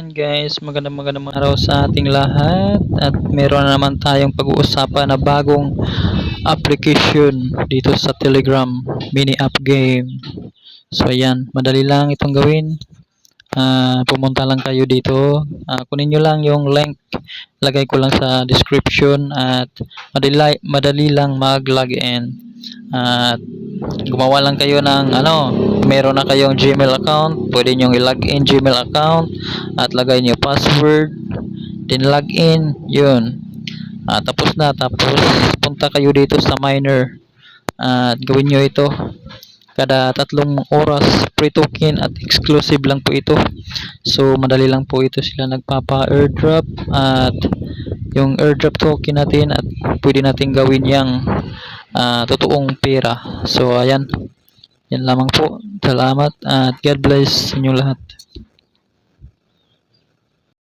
Ayan guys, magandang araw sa ating lahat at meron na naman tayong pag-uusapan na bagong application dito sa Telegram mini app game. So ayan, madali lang itong gawin. Pumunta lang kayo dito. Kunin nyo lang yung link, lagay ko lang sa description at madali lang mag-login. At gumawa lang kayo ng meron na kayong Gmail account, pwede nyo i-login Gmail account at lagay nyo password, then login, yun. Tapos punta kayo dito sa miner at gawin nyo ito kada 3 oras, free token at exclusive lang po ito. So madali lang po ito, sila nagpapa airdrop at yung airdrop token natin at pwede natin gawin yang totoong pera. So ayan, yan lamang po. Salamat at God bless sa inyo lahat.